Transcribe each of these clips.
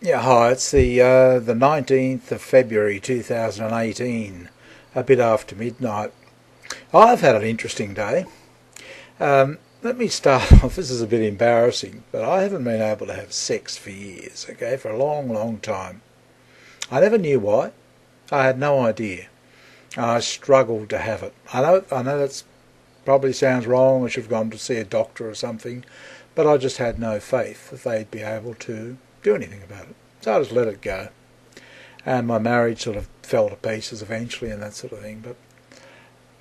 Yeah, hi, it's the 19th of February 2018, a bit after midnight. I've had an interesting day. Let me start off, this is a bit embarrassing, but I haven't been able to have sex for years, okay, for a long, long time. I never knew why. I had no idea. I struggled to have it. I know that probably sounds wrong, I should have gone to see a doctor or something, but I just had no faith that they'd be able to do anything about it. So I just let it go. And my marriage sort of fell to pieces eventually and that sort of thing. But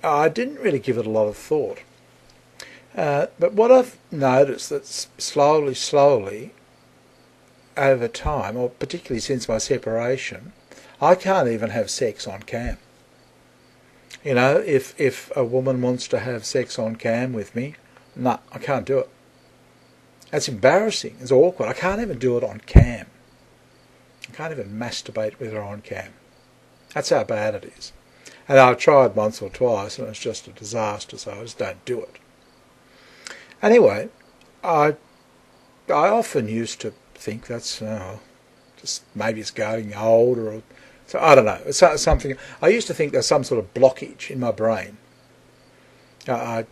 I didn't really give it a lot of thought. But what I've noticed that slowly, over time, or particularly since my separation, I can't even have sex on cam. You know, if a woman wants to have sex on cam with me, no, I can't do it. That's embarrassing. It's awkward. I can't even do it on cam. I can't even masturbate with her on cam. That's how bad it is. And I've tried once or twice and it's just a disaster, so I just don't do it. Anyway, I often used to think that's just maybe it's getting old or so I don't know. It's something. I used to think there's some sort of blockage in my brain. I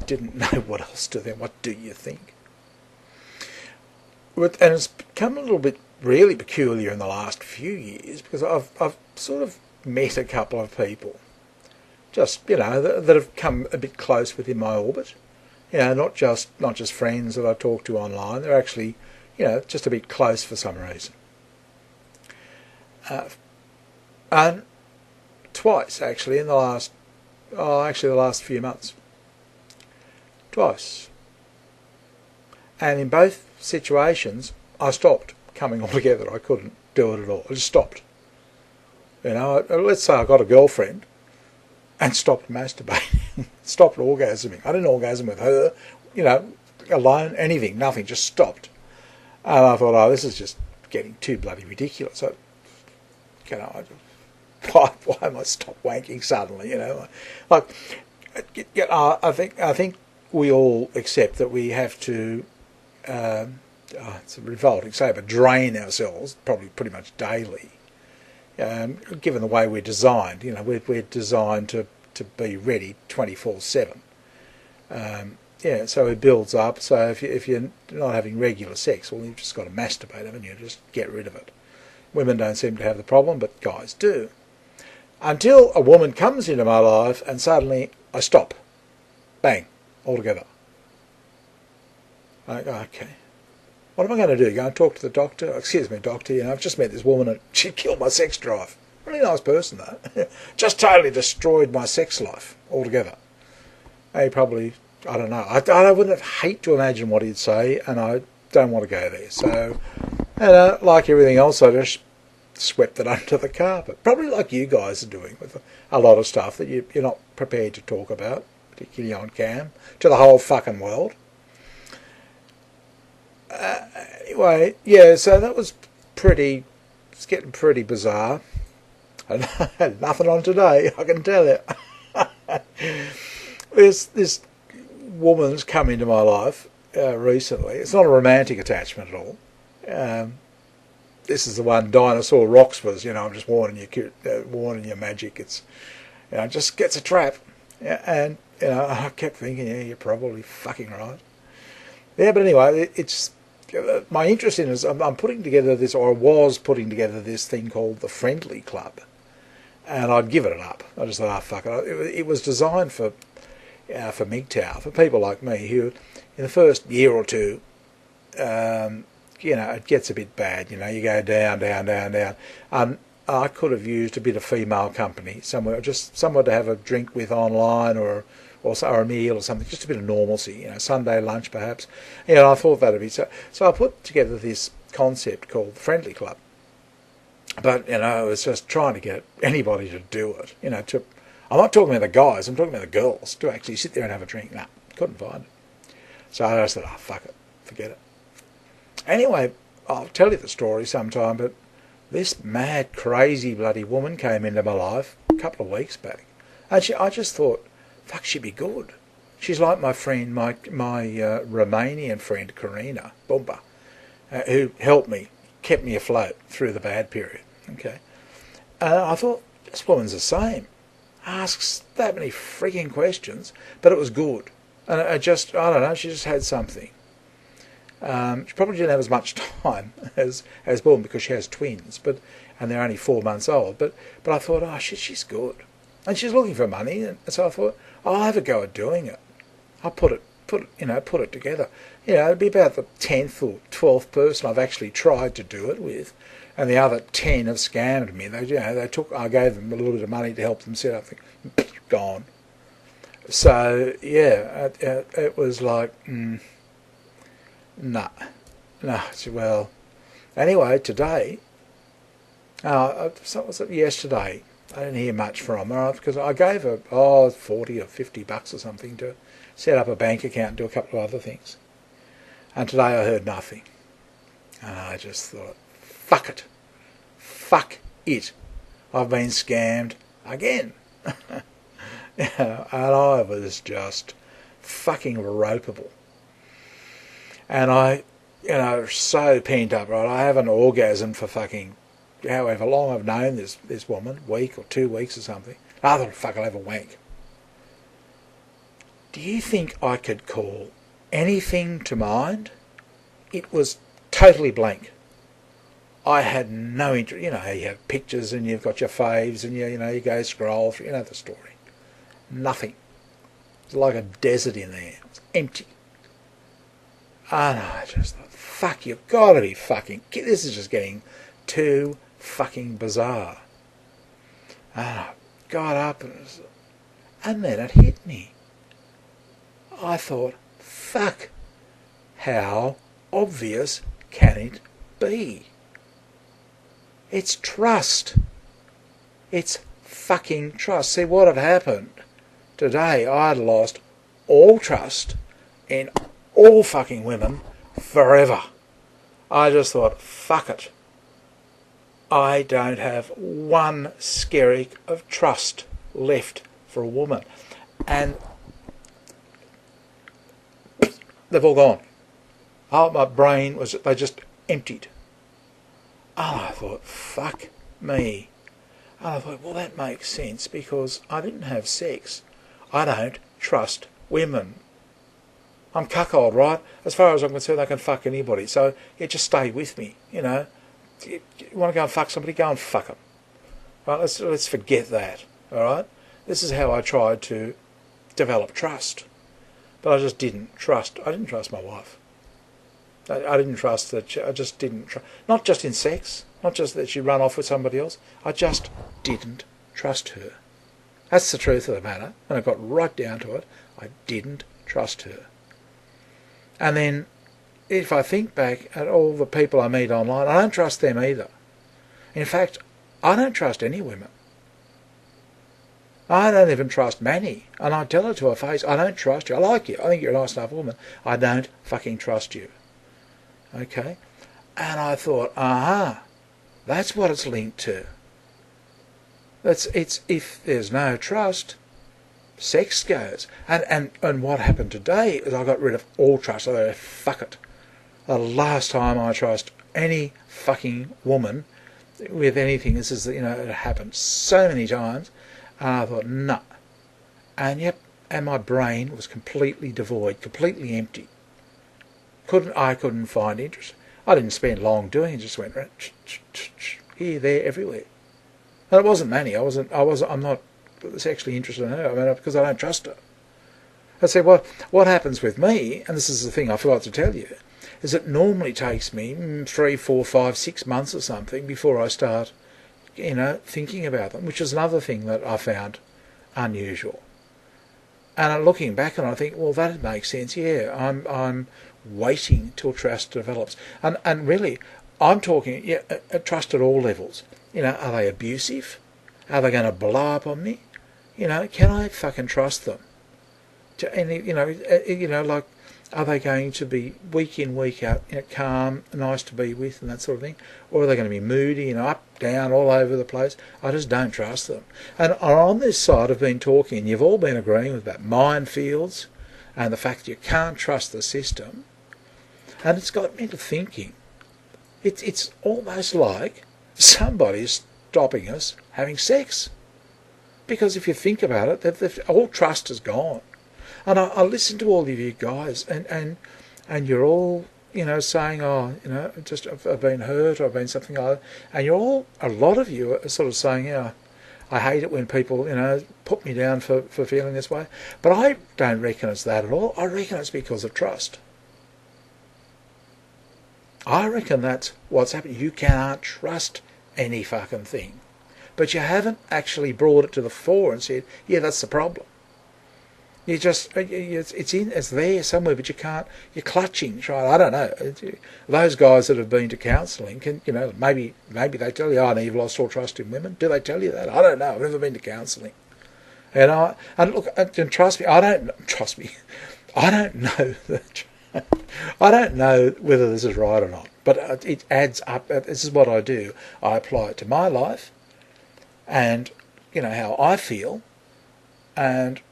didn't know what else to think. What do you think? And it's become a little bit really peculiar in the last few years because I've sort of met a couple of people, just that have come a bit close within my orbit. Not just friends that I talk to online. They're actually just a bit close for some reason. And twice actually in the last the last few months. Twice. And in both situations I stopped coming altogether. I couldn't do it at all. I just stopped. Let's say I got a girlfriend and stopped masturbating, stopped orgasming. I didn't orgasm with her, alone, anything, nothing, just stopped. And I thought, this is just getting too bloody ridiculous. Why am I stop wanking suddenly? I think we all accept that we have to. It's a revolting say, but drain ourselves probably pretty much daily. Given the way we're designed, we're designed to be ready 24/7. So it builds up. So if you're not having regular sex, well, you've just got to masturbate, haven't you? Just get rid of it. Women don't seem to have the problem, but guys do. Until a woman comes into my life and suddenly I stop. Bang. Altogether. I go, okay. What am I going to do? Go and talk to the doctor? Excuse me, doctor, I've just met this woman and she killed my sex drive. Really nice person, though. Just totally destroyed my sex life altogether. He probably, I don't know. I wouldn't hate to imagine what he'd say, and I don't want to go there. So, like everything else, I just swept it under the carpet. Probably like you guys are doing with a lot of stuff that you're not prepared to talk about, particularly on cam, to the whole fucking world. Anyway, so that was it's getting pretty bizarre. I had nothing on today, I can tell you. This woman's come into my life recently. It's not a romantic attachment at all. This is the one Dinosaur Rocks was, I'm just warning you, magic. It's, just gets a trap. And, I kept thinking, you're probably fucking right. Yeah, but anyway, it's my interest in it is I'm putting together this, or I was putting together this thing called the Friendly Club, and I'd given it up. I just thought, fuck it. It was designed for mgtow, for people like me who, in the first year or two, it gets a bit bad. You go down. I could have used a bit of female company somewhere, just somewhere to have a drink with online or a meal or something, just a bit of normalcy, Sunday lunch perhaps. I thought that'd be so. So I put together this concept called the Friendly Club. But, I was just trying to get anybody to do it, I'm not talking about the guys, I'm talking about the girls, to actually sit there and have a drink. Nah, couldn't find it. So I just thought, fuck it, forget it. Anyway, I'll tell you the story sometime, but this mad, crazy bloody woman came into my life a couple of weeks back. And I just thought, fuck, she'd be good. She's like my friend, my Romanian friend, Karina Bumba, who helped me kept me afloat through the bad period. Okay, I thought, this woman's the same. Asks that many freaking questions, but it was good. And I don't know, she just had something. She probably didn't have as much time as Bourne because she has twins, and they're only 4 months old. But I thought, oh shit, she's good, and she's looking for money, and so I thought, I'll have a go at doing it. I'll put it together. It'd be about the 10th or 12th person I've actually tried to do it with, and the other 10 have scammed me. I gave them a little bit of money to help them set up. Gone. So yeah, it was like, nah. Well, anyway, today, was it yesterday? I didn't hear much from her because I gave her 40 or $50 or something to set up a bank account and do a couple of other things. And today I heard nothing, and I just thought, fuck it, I've been scammed again. And I was just fucking ropeable. And I, so pent up, right? I have an orgasm for fucking however long I've known this woman, week or 2 weeks or something. I thought, fuck, I'll have a wank. Do you think I could call anything to mind? It was totally blank. I had no interest. You have pictures and you've got your faves and you go scroll through, the story. Nothing. It's like a desert in there. It's empty. And I just thought, fuck, you've got to be fucking... This is just getting too fucking bizarre. And I got up and then it hit me. I thought, fuck, how obvious can it be? It's trust. It's fucking trust. See, what had happened today, I'd lost all trust in all fucking women forever. I just thought, fuck it. I don't have one skerrick of trust left for a woman. And they've all gone. Oh, my brain they just emptied. And I thought, fuck me. And I thought, well, that makes sense because I didn't have sex. I don't trust women. I'm cuckold, right? As far as I'm concerned, I can fuck anybody. So, just stay with me, You want to go and fuck somebody, go and fuck them. Right, let's forget that, all right? This is how I tried to develop trust. But I just didn't trust. I didn't trust my wife. I didn't trust that. I just didn't trust. Not just in sex. Not just that she'd run off with somebody else. I just didn't trust her. That's the truth of the matter. When I got right down to it, I didn't trust her. And then, if I think back at all the people I meet online, I don't trust them either. In fact, I don't trust any women. I don't even trust Manny. And I tell her to her face, I don't trust you. I like you. I think you're a nice enough woman. I don't fucking trust you. Okay? And I thought, that's what it's linked to. It's if there's no trust, sex goes. And what happened today is I got rid of all trust. I thought, fuck it. The last time I trust any fucking woman with anything, this is, it happened so many times, and I thought, nah. And my brain was completely devoid, completely empty. I couldn't find interest. I didn't spend long doing it, just went here, there, everywhere. And it wasn't Manny. I'm not sexually interested in her. Because I don't trust her. I said, what happens with me, and this is the thing I forgot to tell you, is it normally takes me 3, 4, 5, 6 months or something before I start, thinking about them, which is another thing that I found unusual. And looking back and I think, well, that makes sense. Yeah, I'm waiting till trust develops. And really, I'm talking trust at all levels. Are they abusive? Are they going to blow up on me? Can I fucking trust them? Like, are they going to be week in, week out, calm, nice to be with and that sort of thing? Or are they going to be moody, up, down, all over the place? I just don't trust them. And on this side I've been talking, you've all been agreeing with about minefields and the fact that you can't trust the system. And it's got me to thinking, It's almost like somebody's stopping us having sex. Because if you think about it, all trust is gone. And I listen to all of you guys, and you're all, saying, oh, just I've been hurt, or I've been something like that. And a lot of you are sort of saying, I hate it when people, put me down for feeling this way. But I don't reckon it's that at all. I reckon it's because of trust. I reckon that's what's happening. You cannot trust any fucking thing. But you haven't actually brought it to the fore and said, yeah, that's the problem. You just, it's there somewhere, but you can't, you're clutching, trying, I don't know. Those guys that have been to counselling can, maybe they tell you, oh, no, you've lost all trust in women. Do they tell you that? I don't know. I've never been to counselling. And look, and trust me, I don't know that, I don't know whether this is right or not, but it adds up. This is what I do. I apply it to my life and, how I feel, and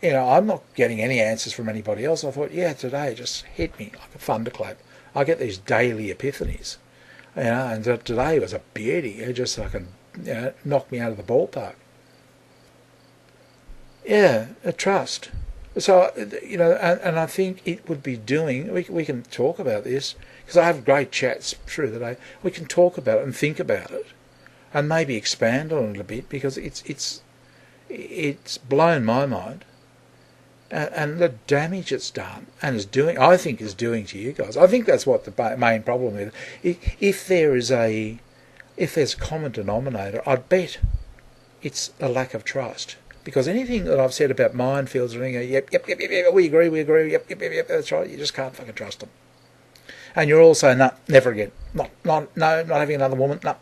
I'm not getting any answers from anybody else. I thought, today it just hit me like a thunderclap. I get these daily epiphanies, and today was a beauty. It just knocked me out of the ballpark. Yeah, a trust. So, and I think it would be doing, we can talk about this, because I have great chats through the day. We can talk about it and think about it, and maybe expand on it a bit, because it's blown my mind. And the damage it's done and is doing, I think, is doing to you guys. I think that's what the main problem is. If there's a common denominator, I'd bet it's a lack of trust. Because anything that I've said about minefields or anything, yep, we agree, yep, that's right. You just can't fucking trust them. And you're also, no, never again. Not having another woman. No,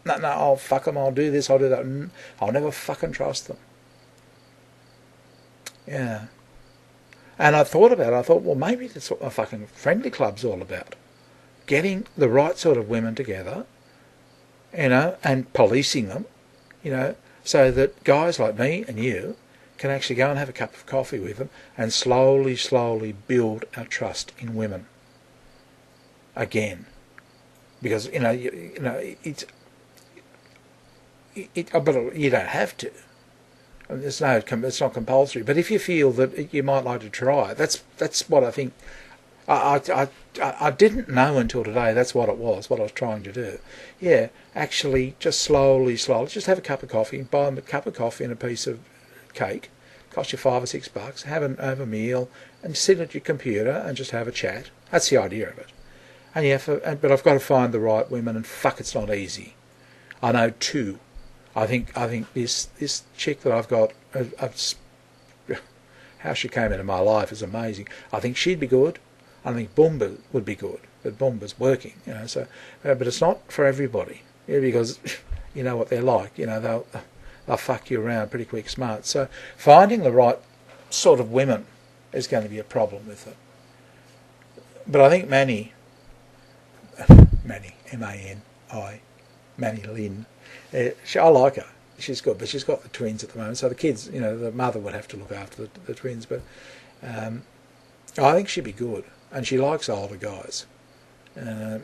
I'll fuck them. I'll do this. I'll do that. I'll never fucking trust them. Yeah. And I thought about it. I thought, well, maybe that's what my fucking friendly club's all about. Getting the right sort of women together, and policing them, so that guys like me and you can actually go and have a cup of coffee with them and slowly build our trust in women again. Because, but you don't have to. It's not compulsory. But if you feel that you might like to try, that's what I think. I didn't know until today that's what it was, what I was trying to do. Yeah, actually, just slowly, just have a cup of coffee, buy them a cup of coffee and a piece of cake, cost you $5 or $6, have a meal, and sit at your computer and just have a chat. That's the idea of it. And but I've got to find the right women, and fuck, it's not easy. I know two. I think this chick that I've got, how she came into my life is amazing. I think she'd be good. I think Boomba would be good, but Boomba's working, So, but it's not for everybody, because you know what they're like. They'll fuck you around pretty quick, smart. So finding the right sort of women is going to be a problem with it. But I think Manny, M-A-N-I, Manny Lynn. I like her. She's good, but she's got the twins at the moment. So the kids, the mother would have to look after the twins. But I think she'd be good, and she likes older guys, and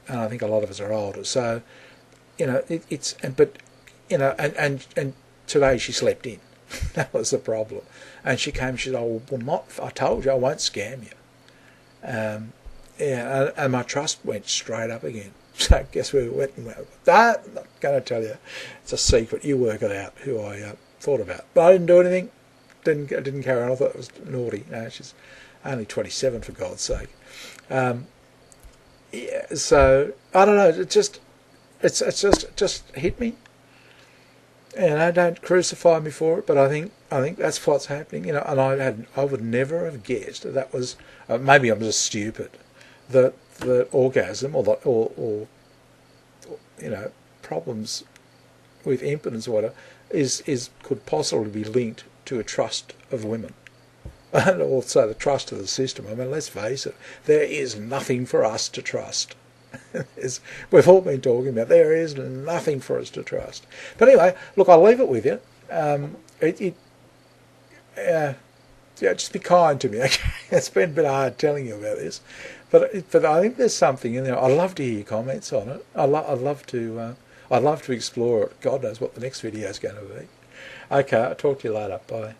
I think a lot of us are older. So, and today she slept in. That was the problem, and she came. She said, "Oh, well, I told you I won't scam you." And my trust went straight up again. So guess where we went? I'm not going to tell you. It's a secret. You work it out. Who I thought about, but I didn't do anything. Didn't carry on. I thought it was naughty. No, she's only 27, for God's sake. So I don't know. It's just hit me. Don't crucify me for it. But I think that's what's happening. And I would never have guessed that was. Maybe I'm just stupid. That orgasm or problems with impotence or whatever could possibly be linked to a trust of women, and also the trust of the system. I mean, let's face it, there is nothing for us to trust. We've all been talking about there is nothing for us to trust. But anyway, look, I'll leave it with you. Just be kind to me. Okay? It's been a bit hard telling you about this, But I think there's something in there. I'd love to hear your comments on it. I'd love to explore it. God knows what the next video is going to be. Okay, I'll talk to you later. Bye.